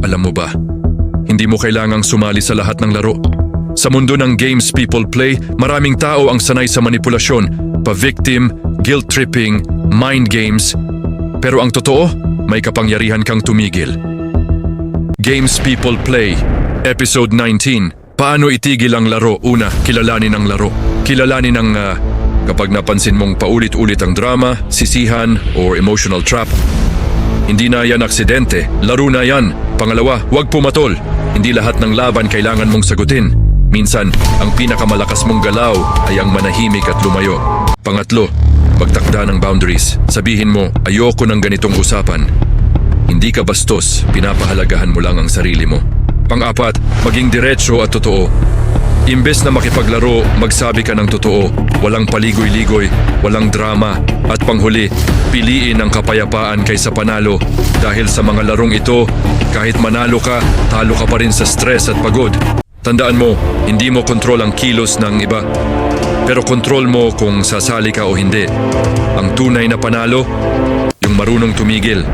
Alam mo ba, hindi mo kailangang sumali sa lahat ng laro. Sa mundo ng games people play, maraming tao ang sanay sa manipulasyon, pa-victim, guilt-tripping, mind games. Pero ang totoo, may kapangyarihan kang tumigil. Games People Play, Episode 19. Paano itigil ang laro? Una, kilalanin ang laro. Kilalanin ang kapag napansin mong paulit-ulit ang drama, sisihan, or emotional trap. Hindi na yan aksidente, laro na yan. Pangalawa, huwag pumatol. Hindi lahat ng laban kailangan mong sagutin. Minsan, ang pinakamalakas mong galaw ay ang manahimik at lumayo. Pangatlo, magtakda ng boundaries. Sabihin mo, ayoko ng ganitong usapan. Hindi ka bastos, pinapahalagahan mo lang ang sarili mo. Pang-apat, maging diretso at totoo. Imbes na makipaglaro, magsabi ka ng totoo. Walang paligoy-ligoy, walang drama. At panghuli, piliin ang kapayapaan kaysa panalo. Dahil sa mga larong ito, kahit manalo ka, talo ka pa rin sa stress at pagod. Tandaan mo, hindi mo kontrol ang kilos ng iba. Pero kontrol mo kung sasali ka o hindi. Ang tunay na panalo, yung marunong tumigil.